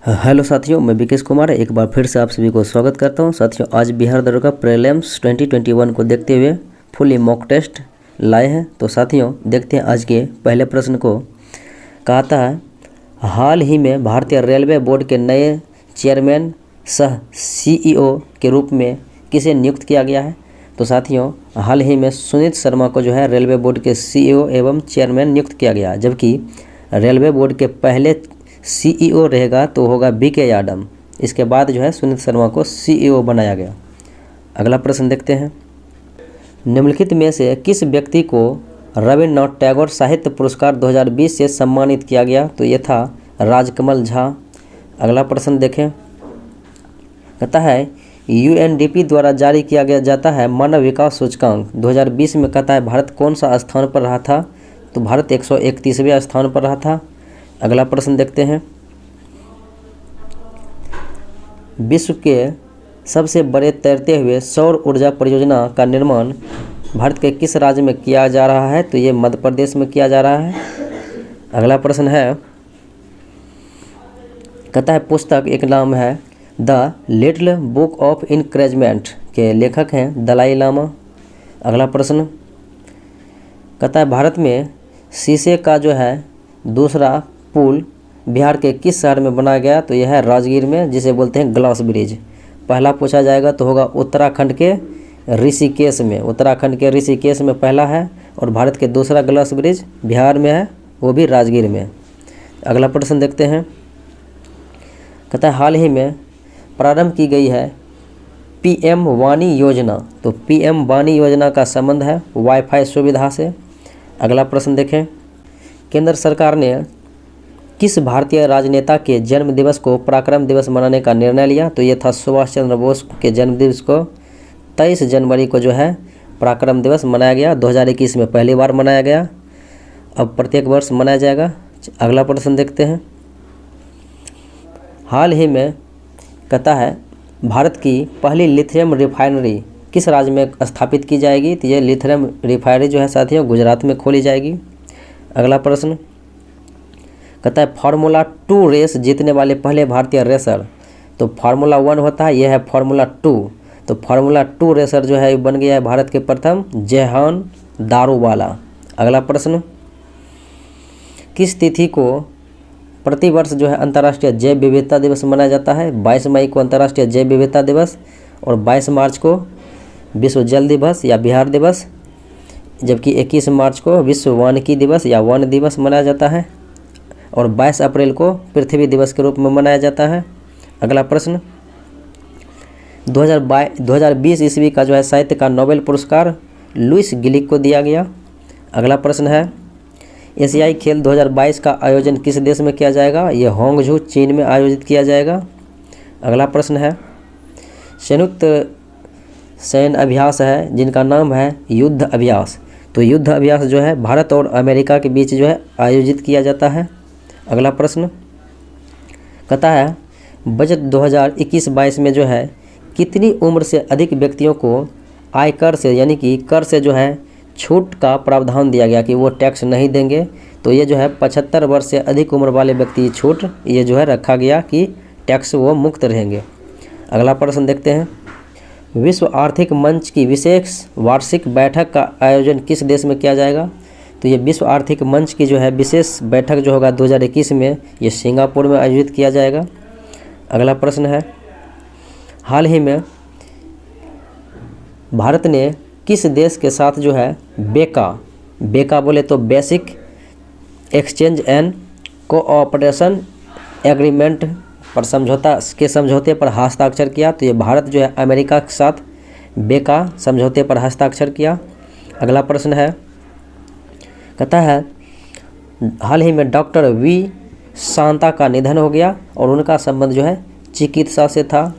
Hello साथियों, मैं विकेश कुमार एक बार फिर से आप सभी को स्वागत करता हूं। साथियों, आज बिहार दरोगा प्रीलिम्स 2021 को देखते हुए फुली मॉक टेस्ट लाए हैं। तो साथियों, देखते हैं आज के पहले प्रश्न को। कहता है, हाल ही में भारतीय रेलवे बोर्ड के नए चेयरमैन सह सीईओ के रूप में किसे नियुक्त किया गया है। तो साथियों, हाल ही में सुनीत शर्मा को जो है रेलवे बोर्ड के सीईओ एवं चेयरमैन नियुक्त किया गया, जबकि रेलवे बोर्ड के पहले सीईओ रहेगा तो होगा बीके यादव। इसके बाद जो है सुनीत शर्मा को सीईओ बनाया गया। अगला प्रश्न देखते हैं, निम्नलिखित में से किस व्यक्ति को रविन्द्रनाथ टैगोर साहित्य पुरस्कार 2020 से सम्मानित किया गया। तो ये था राजकमल झा। अगला प्रश्न देखें, कहता है यूएनडीपी द्वारा जारी किया गया जाता है मानव विकास सूचकांक 2020 में कहता है भारत कौन सा स्थान पर रहा था। तो भारत 131वें स्थान पर रहा था। अगला प्रश्न देखते हैं, विश्व के सबसे बड़े तैरते हुए सौर ऊर्जा परियोजना का निर्माण भारत के किस राज्य में किया जा रहा है। तो ये मध्य प्रदेश में किया जा रहा है। अगला प्रश्न है, कहता है पुस्तक एक नाम है the little book of encouragement के लेखक हैं दलाई लामा। अगला प्रश्न, कहता है भारत में शीशे का जो है दूसरा पुल बिहार के किस शहर में बनाया गया। तो यह है राजगीर में, जिसे बोलते हैं ग्लास ब्रिज। पहला पूछा जाएगा तो होगा उत्तराखंड के ऋषिकेश में। उत्तराखंड के ऋषिकेश में पहला है और भारत के दूसरा ग्लास ब्रिज बिहार में है, वो भी राजगीर में। अगला प्रश्न देखते हैं, कहता है हाल ही में प्रारंभ की गई है पीएम वाणी योजना। तो पीएम वाणी योजना का संबंध है वाईफाई सुविधा से। अगला प्रश्न देखें, केंद्र सरकार ने किस भारतीय राजनेता के जन्म दिवस को पराक्रम दिवस मनाने का निर्णय लिया। तो ये था सुभाष चंद्र बोस के जन्म दिवस को 23 जनवरी को जो है पराक्रम दिवस मनाया गया। 2021 में पहली बार मनाया गया, अब प्रत्येक वर्ष मनाया जाएगा। अगला प्रश्न देखते हैं, हाल ही में कहता है भारत की पहली लिथियम रिफाइनरी किस राज्य में स्थापित की जाएगी। तो ये लिथियम रिफाइनरी जो है साथियों गुजरात में खोली जाएगी। अगला प्रश्न, कहता है फार्मूला 2 रेस जीतने वाले पहले भारतीय रेसर। तो फार्मूला 1 होता है, यह है फार्मूला 2। तो फार्मूला 2 रेसर जो है बन गया है भारत के प्रथम जेहान दारूवाला। अगला प्रश्न, किस तिथि को प्रतिवर्ष जो है अंतर्राष्ट्रीय जैव विविधता दिवस मनाया जाता है। 22 मई को अंतर्राष्ट्रीय जैव विविधता दिवस और 22 मार्च को विश्व जल दिवस या बिहार दिवस, जबकि 21 मार्च को विश्व वानिकी दिवस या वन दिवस मनाया जाता है और 22 अप्रैल को पृथ्वी दिवस के रूप में मनाया जाता है। अगला प्रश्न, 2020 ईस्वी का जो है साहित्य का नोबेल पुरस्कार लुइस गिलिक को दिया गया। अगला प्रश्न है, एशियाई खेल 2022 का आयोजन किस देश में किया जाएगा। यह होंगझू चीन में आयोजित किया जाएगा। अगला प्रश्न है, संयुक्त सैन्य अभ्यास है जिनका नाम है युद्ध अभ्यास। तो युद्ध अभ्यास जो है भारत और अमेरिका के बीच जो है आयोजित किया जाता है। अगला प्रश्न, कहता है बजट 2021-22 में जो है कितनी उम्र से अधिक व्यक्तियों को आयकर से यानी कि कर से जो है छूट का प्रावधान दिया गया कि वो टैक्स नहीं देंगे। तो ये जो है 75 वर्ष से अधिक उम्र वाले व्यक्ति छूट ये जो है रखा गया कि टैक्स वो मुक्त रहेंगे। अगला प्रश्न देखते हैं, विश्व आर्थिक मंच की विशेष वार्षिक बैठक का आयोजन किस देश में किया जाएगा। तो ये विश्व आर्थिक मंच की जो है विशेष बैठक जो होगा 2021 में ये सिंगापुर में आयोजित किया जाएगा। अगला प्रश्न है, हाल ही में भारत ने किस देश के साथ जो है बेका बोले तो basic exchange and cooperation agreement पर समझौते पर हस्ताक्षर किया। तो ये भारत जो है अमेरिका के साथ बेका समझौते पर हस्ताक्षर किया। अगला प्रश्न है, कहता है हाल ही में डॉक्टर वी शांता का निधन हो गया और उनका संबंध जो है चिकित्सा से था।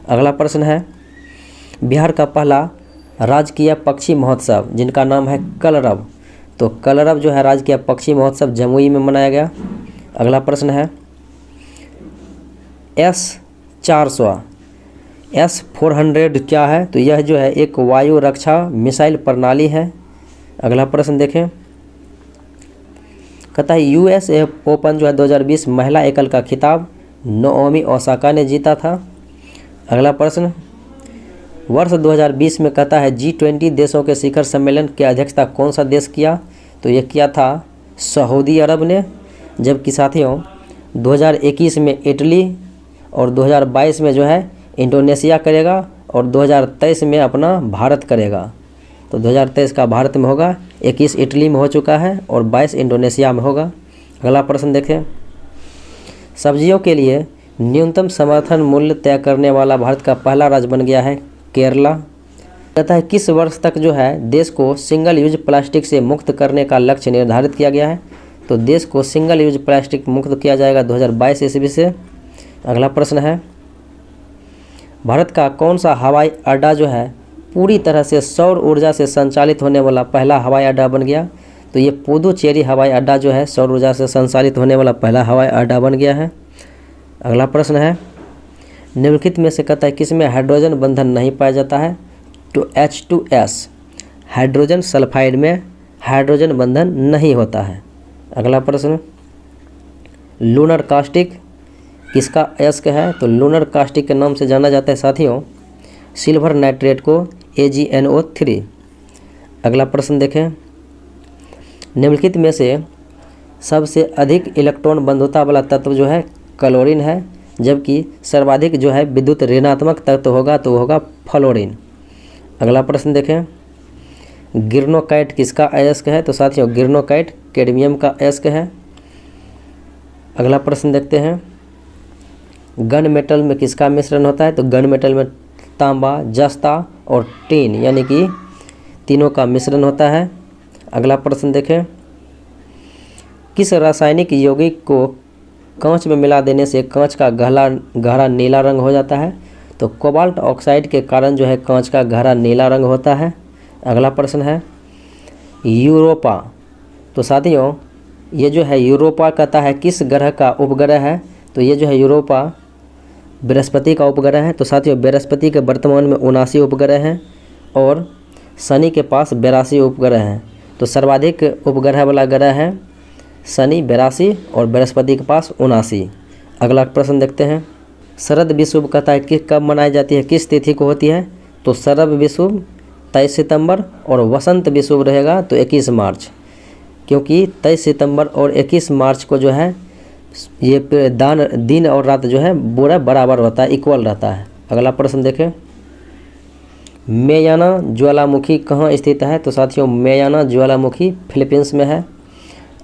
अगला प्रश्न है, बिहार का पहला राजकीय पक्षी महोत्सव जिनका नाम है कलरव। तो कलरव जो है राजकीय पक्षी महोत्सव जमुई में मनाया गया। अगला प्रश्न है, S-400 क्या है। तो यह जो है एक वायु रक्षा मिसाइल प्रणाली है। अगला प्रश्न देखें, कहता है यूएस ओपन जो है 2020 महिला एकल का खिताब नाओमी ओसाका ने जीता था। अगला प्रश्न, वर्ष 2020 में कहता है G20 देशों के शिखर सम्मेलन की अध्यक्षता कौन सा देश किया? तो ये किया था सऊदी अरब ने। जबकि साथियों 2021 में इटली और 2022 में जो है इंडोनेशिया करेगा और 2023 में अपना भारत करेगा। तो 2023 का भारत में होगा, 21 इटली में हो चुका है और 22 इंडोनेशिया में होगा। अगला प्रश्न देखें, सब्जियों के लिए न्यूनतम समर्थन मूल्य तय करने वाला भारत का पहला राज्य बन गया है केरला। कहता है किस वर्ष तक जो है देश को सिंगल यूज प्लास्टिक से मुक्त करने का लक्ष्य निर्धारित किया गया है? तो देश को सिंगल यूज प्लास्टिक मुक्त किया जाएगा 2022 ईस्वी से। अगला प्रश्न है, भारत का कौन सा हवाई अड्डा जो है पूरी तरह से सौर ऊर्जा से संचालित होने वाला पहला हवाई अड्डा बन गया? तो ये पुदुचेरी हवाई अड्डा जो है सौर ऊर्जा से संचालित होने वाला पहला हवाई अड्डा बन गया है। अगला प्रश्न है, निम्नलिखित में से कहता है किसमें हाइड्रोजन बंधन नहीं पाया जाता है? तो H2S हाइड्रोजन सल्फाइड में हाइड्रोजन बंधन नहीं होता है। अगला प्रश्न, लूनर कास्टिक किसका अयस्क है? तो लूनर कास्टिक के नाम से जाना जाता है साथियों सिल्वर नाइट्रेट को AgNO3। अगला प्रश्न देखें, निम्नलिखित में से सबसे अधिक इलेक्ट्रॉन बंधुता वाला तत्व जो है क्लोरीन है, जबकि सर्वाधिक जो है विद्युत ऋणात्मक तत्व होगा तो होगा फ्लोरीन। अगला प्रश्न देखें, गिरनोकाइट किसका अयस्क है? तो साथियों गिरनोकाइट कैडमियम का अयस्क है। अगला प्रश्न देखते हैं, गन मेटल में किसका मिश्रण होता है? तो गन मेटल में तांबा, जस्ता और टीन यानी कि तीनों का मिश्रण होता है। अगला प्रश्न देखें, किस रासायनिक यौगिक को कांच में मिला देने से कांच का गहरा नीला रंग हो जाता है? तो कोबाल्ट ऑक्साइड के कारण जो है कांच का गहरा नीला रंग होता है। अगला प्रश्न है, यूरोपा। तो साथियों ये जो है यूरोपा कहता है किस ग्रह का उपग्रह है? तो ये जो है यूरोपा बृहस्पति का उपग्रह है। तो साथियों बृहस्पति के वर्तमान में 79 उपग्रह हैं और शनि के पास 82 उपग्रह हैं। तो सर्वाधिक उपग्रह वाला ग्रह है शनि 82 और बृहस्पति के पास 79। अगला प्रश्न देखते हैं, शरद विषुव कहता है कि कब मनाई जाती है, किस तिथि को होती है? तो शरद विषुव 23 सितंबर और वसंत विषुव रहेगा तो 21 मार्च, क्योंकि 23 सितंबर और 21 मार्च को जो है ये दिन और रात जो है पूरा बराबर होता है, इक्वल रहता है। अगला प्रश्न देखें, मेयाना ज्वालामुखी कहाँ स्थित है? तो साथियों मेयाना ज्वालामुखी फिलीपींस में है।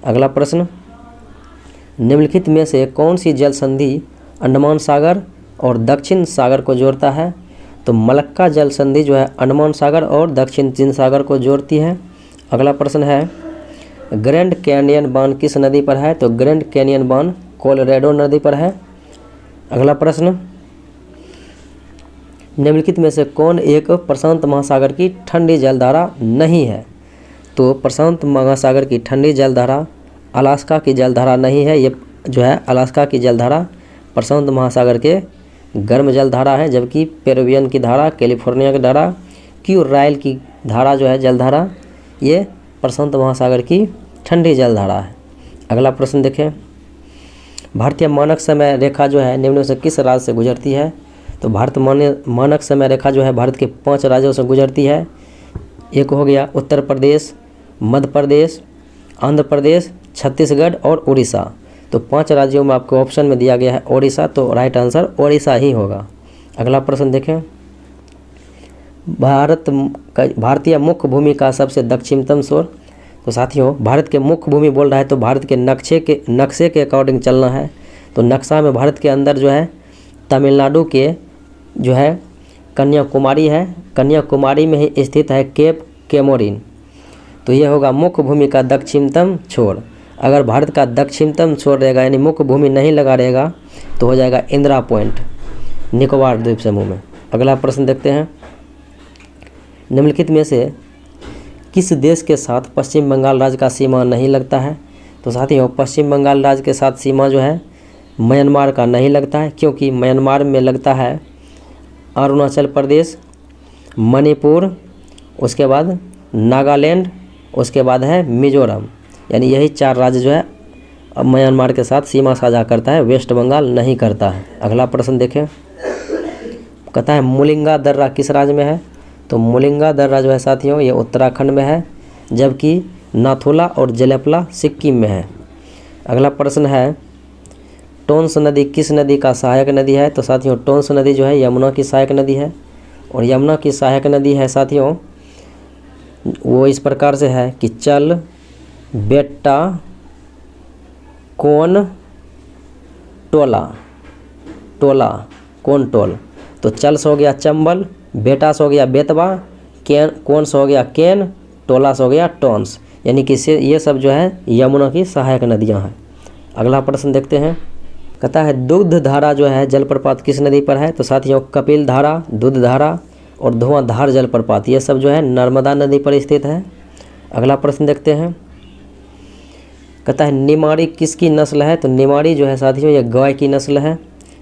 अगला प्रश्न, निम्नलिखित में से कौन सी जल संधि अंडमान सागर और दक्षिण सागर को जोड़ता है? तो मलक्का जल संधि जो है अंडमान सागर और दक्षिण चीन सागर को जोड़ती है। अगला प्रश्न है, ग्रैंड कैनियन बांध किस नदी पर है? तो ग्रैंड कैनियन बांध कोलोराडो नदी पर है। अगला प्रश्न, निम्नलिखित में से कौन एक प्रशांत महासागर की ठंडी जलधारा नहीं है? तो प्रशांत महासागर की ठंडी जलधारा अलास्का की जलधारा नहीं है। ये जो है अलास्का की जलधारा प्रशांत महासागर के गर्म जलधारा है, जबकि पेरुवियन की धारा, कैलिफोर्निया की धारा, क्यूराइल की धारा जो है जलधारा ये प्रशांत महासागर की ठंडी जलधारा है। अगला प्रश्न देखें, भारतीय मानक समय रेखा जो है निम्न में से किस राज्य से गुजरती है? तो भारत मानक समय रेखा जो है भारत के 5 राज्यों से गुजरती है। एक हो गया उत्तर प्रदेश, मध्य प्रदेश, आंध्र प्रदेश, छत्तीसगढ़ और उड़ीसा। तो 5 राज्यों में आपको ऑप्शन में दिया गया है ओडिशा, तो राइट आंसर ओडिशा ही होगा। अगला प्रश्न देखें, भारतीय मुख्य भूमि का सबसे दक्षिणतम छोर। तो साथियों भारत के मुख्य भूमि बोल रहा है तो भारत के नक्शे के अकॉर्डिंग चलना है। तो नक्शा में भारत के अंदर जो है तमिलनाडु के जो है कन्याकुमारी है, कन्याकुमारी में ही स्थित है केप केमोरिन। तो ये होगा मुख्य भूमि का दक्षिणतम छोर। अगर भारत का दक्षिणतम छोर रहेगा यानी मुख्य भूमि नहीं लगा रहेगा तो हो जाएगा इंदिरा पॉइंट निकोबार द्वीप समूह में। अगला प्रश्न देखते हैं, निम्नलिखित में से किस देश के साथ पश्चिम बंगाल राज्य का सीमा नहीं लगता है? तो साथियों पश्चिम बंगाल राज्य के साथ सीमा जो है म्यांमार का नहीं लगता है, क्योंकि म्यांमार में लगता है अरुणाचल प्रदेश, मणिपुर, उसके बाद नागालैंड, उसके बाद है मिजोरम, यानी यही 4 राज्य जो है अब म्यांमार के साथ सीमा साझा करता है, वेस्ट बंगाल नहीं करता है। अगला प्रश्न देखें, कहता है मुलिंगा दर्रा किस राज्य में है? तो मुलिंगा दर्रा जो है साथियों ये उत्तराखंड में है, जबकि नाथुला और जलेपला सिक्किम में है। अगला प्रश्न है टोंस नदी किस नदी का सहायक नदी है? तो साथियों टोंस नदी जो है यमुना की सहायक नदी है, और यमुना की सहायक नदी है साथियों वो इस प्रकार से है कि चल, बेटा, कोन, टोला, टोला, कोन, टोल। तो चल से हो गया चंबल, बेटा से हो गया बेतवा, कोन से हो गया केन, टोला से हो गया टोंस, यानी कि ये सब जो है यमुना की सहायक नदियां हैं। अगला प्रश्न देखते हैं, कहता है दुग्ध धारा जो है जलप्रपात किस नदी पर है? तो साथियों कपिल धारा, दूध धारा और धुआंधार जलप्रपात ये सब जो है नर्मदा नदी पर स्थित है। अगला प्रश्न देखते हैं, कहता है निमाड़ी किसकी नस्ल है? तो निमाड़ी जो है साथियों ये गाय की नस्ल है।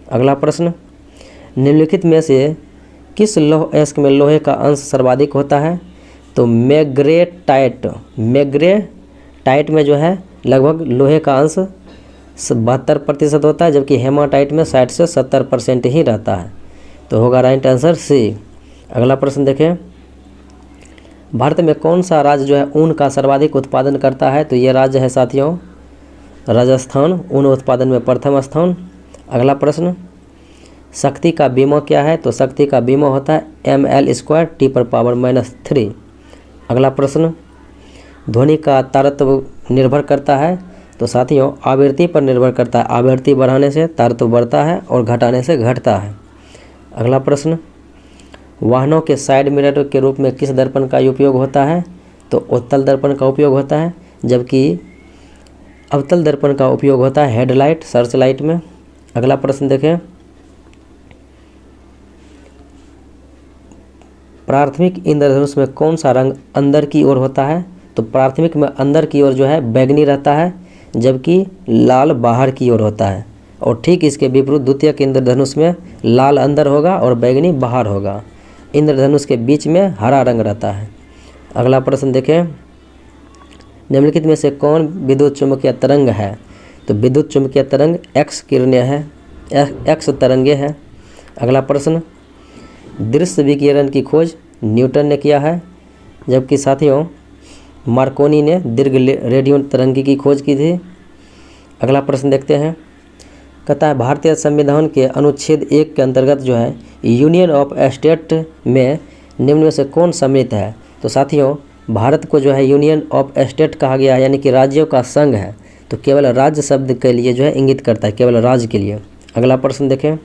अगला प्रश्न, निम्नलिखित में से किस लौह अयस्क में लोहे का अंश सर्वाधिक होता है? तो मैग्नेटाइट, मैग्नेटाइट में जो है लगभग लोहे का अंश 72% होता है, जबकि हेमाटाइट में 60 से 70% ही रहता है। तो होगा राइट आंसर सी। अगला प्रश्न देखें, भारत में कौन सा राज्य जो है ऊन का सर्वाधिक उत्पादन करता है? तो ये राज्य है साथियों राजस्थान, ऊन उत्पादन में प्रथम स्थान। अगला प्रश्न, शक्ति का बीमा क्या है? तो शक्ति का बीमा होता है ml² T⁻³ अगला प्रश्न, ध्वनि का तारतम्य निर्भर करता है? तो साथियों आवृत्ति पर निर्भर करता है, आवृत्ति बढ़ाने से तारतम्य बढ़ता है और घटाने से घटता है। अगला प्रश्न, वाहनों के साइड मिरर के रूप में किस दर्पण का उपयोग होता है? तो उत्तल दर्पण का उपयोग होता है, जबकि अवतल दर्पण का उपयोग होता है हेडलाइट, सर्च लाइट में। अगला प्रश्न देखें, प्राथमिक इंद्रधनुष में कौन सा रंग अंदर की ओर होता है? तो प्राथमिक में अंदर की ओर जो है बैगनी रहता है, जबकि लाल बाहर की ओर होता है, और ठीक इसके विपरीत द्वितीयक इंद्रधनुष में लाल अंदर होगा और बैगनी बाहर होगा। इंद्रधनुष के बीच में हरा रंग रहता है। अगला प्रश्न देखें, निम्नलिखित में से कौन विद्युत चुम्बकीय तरंग है? तो विद्युत चुम्बकीय तरंग एक्स किरणें है, एक्स तरंगे है। अगला प्रश्न, दृश्य विकिरण की खोज न्यूटन ने किया है, जबकि साथियों मार्कोनी ने दीर्घ रेडियो तरंगी की खोज की थी। अगला प्रश्न देखते हैं, कहता है भारतीय संविधान के अनुच्छेद 1 के अंतर्गत जो है यूनियन ऑफ स्टेट में निम्न में से कौन सम्मिलित है? तो साथियों भारत को जो है यूनियन ऑफ स्टेट कहा गया है, यानी कि राज्यों का संघ है, तो केवल राज्य शब्द के लिए जो है इंगित करता है, केवल राज्य के लिए। अगला प्रश्न देखें,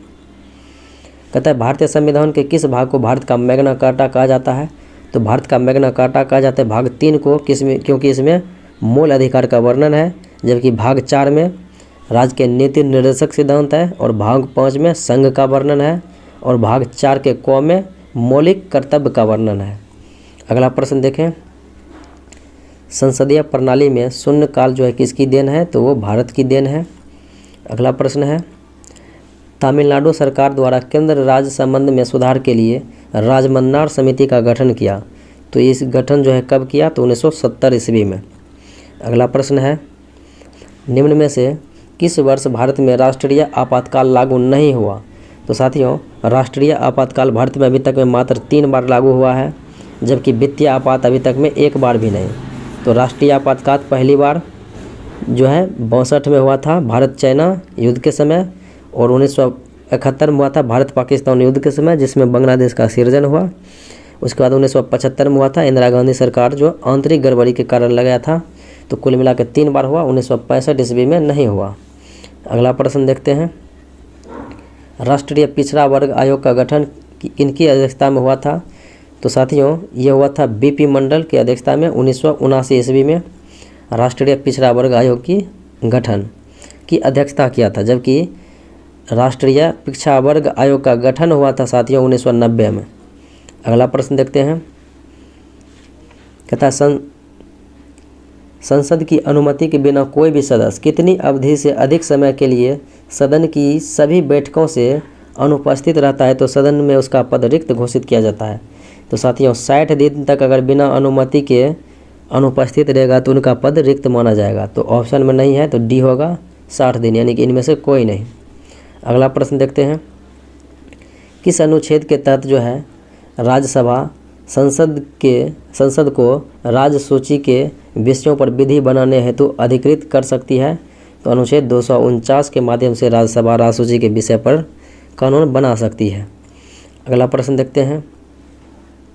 कहता है भारतीय संविधान के किस भाग को भारत का मैग्ना कार्टा कहा जाता है? तो भारत का मैग्ना कार्टा कहा जाता है भाग 3 को, किसमें? क्योंकि इसमें मूल अधिकार का वर्णन है, जबकि भाग 4 में राज्य के नीति निर्देशक सिद्धांत है, और भाग 5 में संघ का वर्णन है, और भाग 4 के क में मौलिक कर्तव्य का वर्णन है। अगला प्रश्न देखें, संसदीय प्रणाली में शून्यकाल जो है किसकी देन है? तो वो भारत की देन है। अगला प्रश्न है, तमिलनाडु सरकार द्वारा केंद्र राज्य संबंध में सुधार के लिए राजमन्नार समिति का गठन किया, तो इस गठन जो है कब किया? तो 1970 ईस्वी में। अगला प्रश्न है, निम्न में से किस वर्ष भारत में राष्ट्रीय आपातकाल लागू नहीं हुआ? तो साथियों राष्ट्रीय आपातकाल भारत में अभी तक में मात्र 3 बार लागू हुआ है, जबकि वित्तीय आपात अभी तक में 1 बार भी नहीं। तो राष्ट्रीय आपातकाल पहली बार जो है 62 में हुआ था भारत चाइना युद्ध के समय, और 1971 में हुआ था भारत पाकिस्तान युद्ध के समय, जिसमें बांग्लादेश का सृजन हुआ। उसके बाद 1975 में हुआ था इंदिरा गांधी सरकार जो आंतरिक गड़बड़ी के कारण लगाया था। तो कुल मिला के 3 बार हुआ, 1965 ईस्वी में नहीं हुआ। अगला प्रश्न देखते हैं, राष्ट्रीय पिछड़ा वर्ग आयोग का गठन किनकी अध्यक्षता में हुआ था? तो साथियों ये हुआ था बीपी मंडल की अध्यक्षता में 1979 ईस्वी में राष्ट्रीय पिछड़ा वर्ग आयोग की गठन की अध्यक्षता किया था, जबकि राष्ट्रीय पिछड़ा वर्ग आयोग का गठन हुआ था साथियों 1990 में। अगला प्रश्न देखते हैं, कहता है संसद की अनुमति के बिना कोई भी सदस्य कितनी अवधि से अधिक समय के लिए सदन की सभी बैठकों से अनुपस्थित रहता है? तो सदन में उसका पद रिक्त घोषित किया जाता है। तो साथियों 60 दिन तक अगर बिना अनुमति के अनुपस्थित रहेगा तो उनका पद रिक्त माना जाएगा। तो ऑप्शन में नहीं है तो डी होगा 60 दिन, यानी कि इनमें से कोई नहीं। अगला प्रश्न देखते हैं, किस अनुच्छेद के तहत जो है राज्यसभा संसद को राज्य सूची के विषयों पर विधि बनाने हेतु अधिकृत कर सकती है? तो अनुच्छेद 249 के माध्यम से राज्यसभा राज्य सूची के विषय पर कानून बना सकती है। अगला प्रश्न देखते हैं,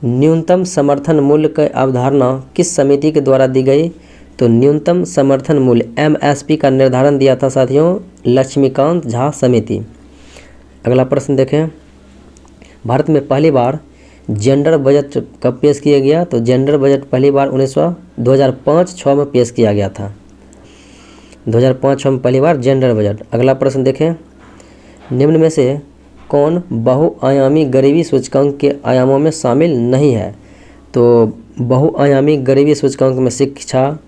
न्यूनतम समर्थन मूल्य की अवधारणा किस समिति के द्वारा दी गई? तो न्यूनतम समर्थन मूल्य MSP का निर्धारण दिया था साथियों लक्ष्मीकांत झा समिति। अगला प्रश्न देखें, भारत में पहली बार जेंडर बजट कब पेश किया गया? तो जेंडर बजट पहली बार 2005-06 में पेश किया गया था। 2005-06 में पहली बार जेंडर बजट। अगला प्रश्न देखें, निम्न में से कौन बहुआयामी गरीबी सूचकांक के आयामों में शामिल नहीं है? तो बहुआयामी गरीबी सूचकांक में शिक्षा,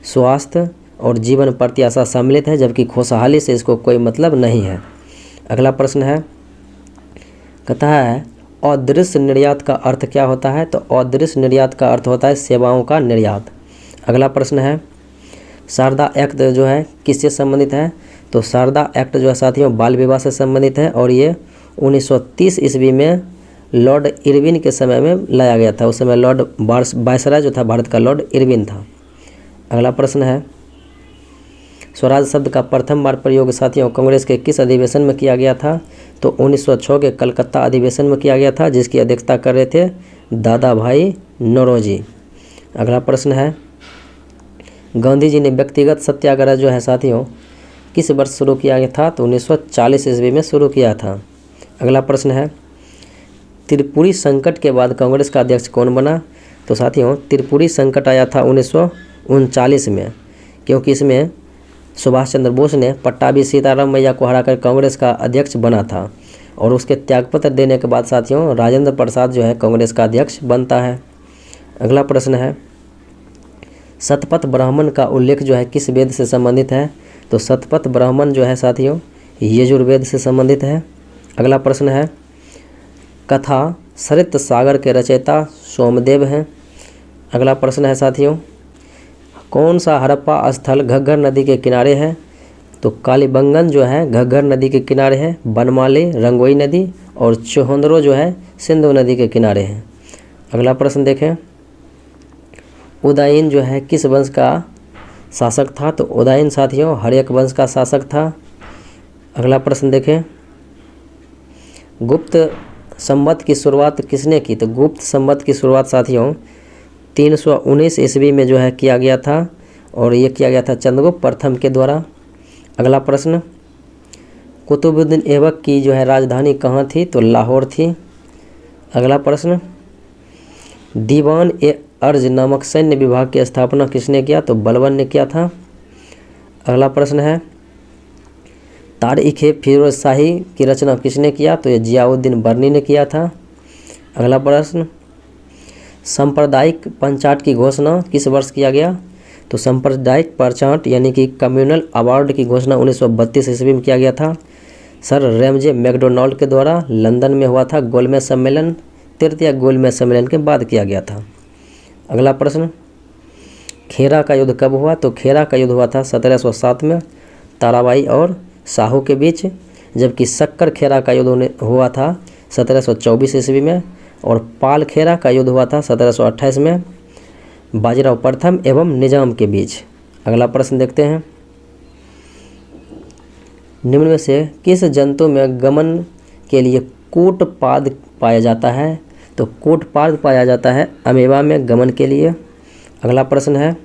स्वास्थ्य और जीवन प्रत्याशा सम्मिलित है, जबकि खुशहाली से इसको कोई मतलब नहीं है। अगला प्रश्न है, कहता है अदृश्य निर्यात का अर्थ क्या होता है? तो अदृश्य निर्यात का अर्थ होता है सेवाओं का निर्यात। अगला प्रश्न है, शारदा एक्ट जो है किससे संबंधित है? तो शारदा एक्ट जो है साथियों बाल विवाह से संबंधित है और ये 1930 ईस्वी में लॉर्ड इरविन के समय में लाया गया था। उस समय लॉर्ड वायसराय जो था भारत का लॉर्ड इरविन था। अगला प्रश्न है, स्वराज शब्द का प्रथम बार प्रयोग साथियों कांग्रेस के किस अधिवेशन में किया गया था? तो 1906 के कलकत्ता अधिवेशन में किया गया था, जिसकी अध्यक्षता कर रहे थे दादा भाई नौरोजी। अगला प्रश्न है, गांधी जी ने व्यक्तिगत सत्याग्रह जो है साथियों किस वर्ष शुरू किया गया था? तो 1940 ईस्वी में शुरू किया था। अगला प्रश्न है, त्रिपुरी संकट के बाद कांग्रेस का अध्यक्ष कौन बना? तो साथियों त्रिपुरी संकट आया था 1939 में, क्योंकि इसमें सुभाष चंद्र बोस ने पट्टाभी सीताराम मैया को हराकर कांग्रेस का अध्यक्ष बना था और उसके त्यागपत्र देने के बाद साथियों राजेंद्र प्रसाद जो है कांग्रेस का अध्यक्ष बनता है। अगला प्रश्न है, शतपथ ब्राह्मण का उल्लेख जो है किस वेद से संबंधित है? तो शतपथ ब्राह्मण जो है साथियों यजुर्वेद से संबंधित है। अगला प्रश्न है, कथा सरित सागर के रचयिता सोमदेव हैं। अगला प्रश्न है साथियों, कौन सा हड़प्पा स्थल घग्गर नदी के किनारे है? तो कालीबंगन जो है घग्गर नदी के किनारे है, बनमाली रंगोई नदी और चौहंदरो जो है सिंधु नदी के किनारे है। अगला प्रश्न देखें, उदयन जो है किस वंश का शासक था? तो उदयन साथियों हर्यक वंश का शासक था। अगला प्रश्न देखें, गुप्त संवत की शुरुआत किसने की? तो गुप्त संवत की शुरुआत साथियों 319 ईस्वी में जो है किया गया था और ये किया गया था चंद्रगुप्त प्रथम के द्वारा। अगला प्रश्न, कुतुबुद्दीन ऐबक की जो है राजधानी कहाँ थी? तो लाहौर थी। अगला प्रश्न, दीवान ए अर्ज नामक सैन्य विभाग की स्थापना किसने किया? तो बलबन ने किया था। अगला प्रश्न है, तारीख़ फिरोज शाही की रचना किसने किया? तो ये जियाउद्दीन बर्नी ने किया था। अगला प्रश्न, सांप्रदायिक पंचाट की घोषणा किस वर्ष किया गया? तो सांप्रदायिक पंचाट यानी कि कम्युनल अवार्ड की घोषणा 1932 ईस्वी में किया गया था। सर रैमजे मैकडोनाल्ड के द्वारा लंदन में हुआ था गोलमेज सम्मेलन, तृतीय गोलमेज सम्मेलन के बाद किया गया था। अगला प्रश्न, खेरा का युद्ध कब हुआ? तो खेरा का युद्ध हुआ था 1707 में ताराबाई और शाहू के बीच, जबकि शक्कर खेरा का युद्ध हुआ था 1724 ईस्वी में और पाल खेरा का युद्ध हुआ था 1728 में बाजीराव प्रथम एवं निजाम के बीच। अगला प्रश्न देखते हैं, निम्न में से किस जंतु में गमन के लिए कूटपाद पाया जाता है? तो कूटपाद पाया जाता है अमीबा में गमन के लिए। अगला प्रश्न है,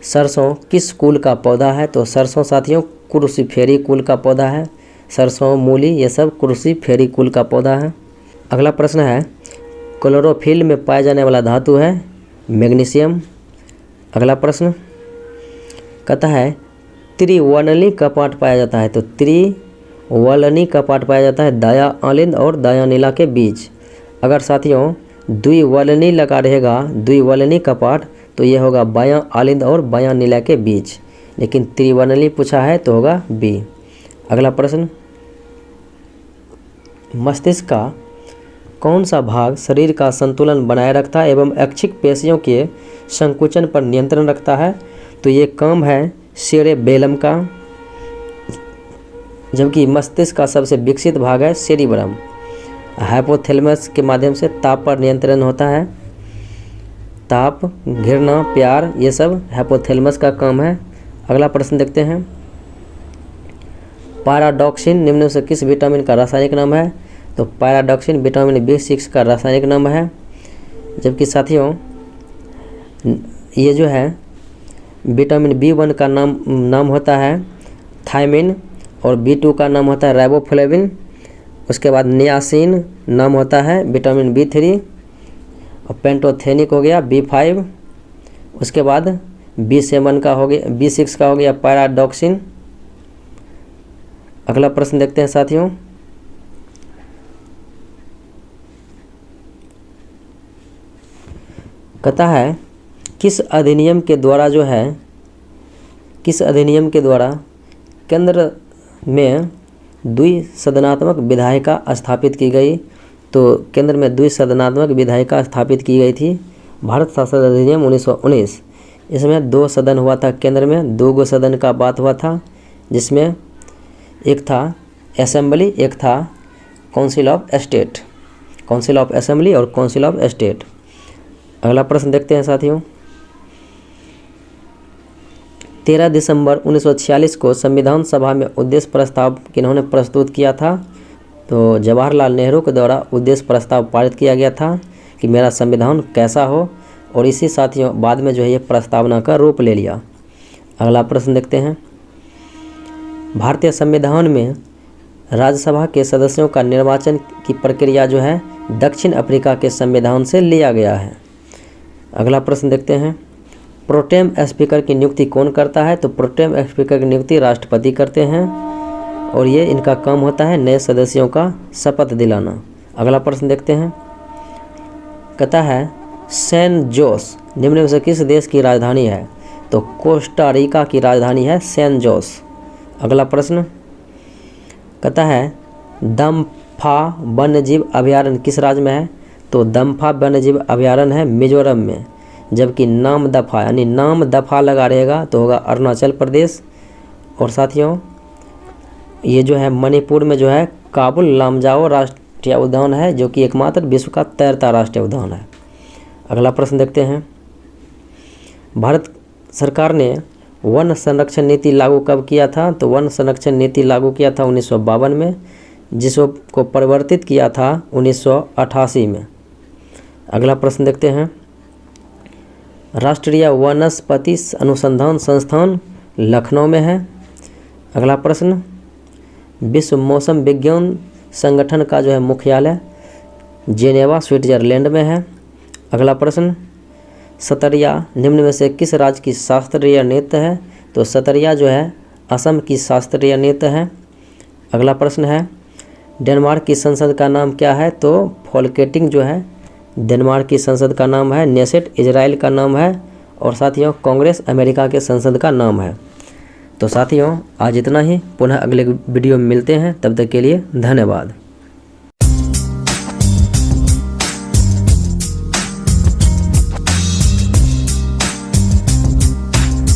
सरसों किस कुल का पौधा है? तो सरसों साथियों क्रूसीफेरी कुल का पौधा है। सरसों, मूली ये सब क्रूसीफेरी कुल का पौधा है। अगला प्रश्न है, क्लोरोफिल में पाया जाने वाला धातु है मैग्नीशियम। अगला प्रश्न कहता है, त्रिवर्णी कपाट पाया जाता है। तो त्रिवर्णी कपाट पाया जाता है दाया आलिंद और दाया नीला के बीच। अगर साथियों द्विवर्णी लगा रहेगा द्विवर्णी कपाट तो यह होगा बायां आलिंद और बायां नीला के बीच, लेकिन त्रिवर्णी पूछा है तो होगा बी। अगला प्रश्न, मस्तिष्क का कौन सा भाग शरीर का संतुलन बनाए रखता है एवं ऐच्छिक पेशियों के संकुचन पर नियंत्रण रखता है? तो ये काम है सेरेबेलम का, जबकि मस्तिष्क का सबसे विकसित भाग है सेरिब्रम। हाइपोथैलेमस के माध्यम से ताप पर नियंत्रण होता है। ताप, घृणा, प्यार, ये सब हाइपोथैलेमस का काम है। अगला प्रश्न देखते हैं। पैराडॉक्सिन निम्न में से किस विटामिन का रासायनिक नाम है? तो पैराडॉक्सिन विटामिन B6 का रासायनिक नाम है। जबकि साथियों ये जो है विटामिन B1 का नाम होता है थायमिन और B2 का नाम होता है राइबोफ्लेविन। उसके बाद नियासिन नाम होता है विटामिन B3 और पेंटोथेनिक हो गया B5। उसके बाद B7 का हो गया, B6 का हो गया पैराडॉक्सिन। अगला प्रश्न देखते हैं साथियों। कहता है किस अधिनियम के द्वारा केंद्र में द्विसदनात्मक विधायिका स्थापित की गई? तो केंद्र में द्विसदनात्मक विधायिका स्थापित की गई थी भारत शासन अधिनियम 1919। इसमें 2 सदन हुआ था, केंद्र में 2 सदन का बात हुआ था, जिसमें एक था असेंबली, एक था council of state, council of assembly और काउंसिल ऑफ स्टेट। अगला प्रश्न देखते हैं साथियों। 13 दिसंबर 1946 को संविधान सभा में उद्देश्य प्रस्ताव किन्होंने प्रस्तुत किया था? तो जवाहरलाल नेहरू के द्वारा उद्देश्य प्रस्ताव पारित किया गया था कि मेरा संविधान कैसा हो, और इसी साथियों बाद में जो है ये प्रस्तावना का रूप ले लिया। अगला प्रश्न देखते हैं। भारतीय संविधान में राज्यसभा के सदस्यों का निर्वाचन की प्रक्रिया जो है दक्षिण अफ्रीका के संविधान से लिया गया है। अगला प्रश्न देखते हैं। प्रोटेम स्पीकर की नियुक्ति कौन करता है? तो प्रोटेम स्पीकर की नियुक्ति राष्ट्रपति करते हैं, और ये इनका काम होता है नए सदस्यों का शपथ दिलाना। अगला प्रश्न देखते हैं। कहता है सैन जोस निम्न में से किस देश की राजधानी है? तो कोस्टा रिका की राजधानी है सैन जोस। अगला प्रश्न कहता है दम्फा वन्यजीव अभयारण्य किस राज्य में है? तो दम्फा वन्यजीव अभयारण्य है मिजोरम में। जबकि नामदफा यानी नाम दफा लगा रहेगा तो होगा अरुणाचल प्रदेश। और साथियों ये जो है मणिपुर में जो है काबुल लामजाओ राष्ट्रीय उद्यान है, जो कि एकमात्र विश्व का तैरता राष्ट्रीय उद्यान है। अगला प्रश्न देखते हैं। भारत सरकार ने वन संरक्षण नीति लागू कब किया था? तो वन संरक्षण नीति लागू किया था 1952 में, जिसको परिवर्तित किया था 1988 में। अगला प्रश्न देखते हैं। राष्ट्रीय वनस्पति अनुसंधान संस्थान लखनऊ में है। अगला प्रश्न विश्व मौसम विज्ञान संगठन का जो है मुख्यालय जेनेवा स्विट्जरलैंड में है। अगला प्रश्न सतरिया निम्न में से किस राज्य की शास्त्रीय नृत्य है? तो सतरिया जो है असम की शास्त्रीय नृत्य है। अगला प्रश्न है डेनमार्क की संसद का नाम क्या है? तो फोल्केटिंग जो है डेनमार्क की संसद का नाम है, नेसेट इजराइल का नाम है, और साथियों कांग्रेस अमेरिका के संसद का नाम है। तो साथियों आज इतना ही, पुनः अगले वीडियो में मिलते हैं, तब तक के लिए धन्यवाद।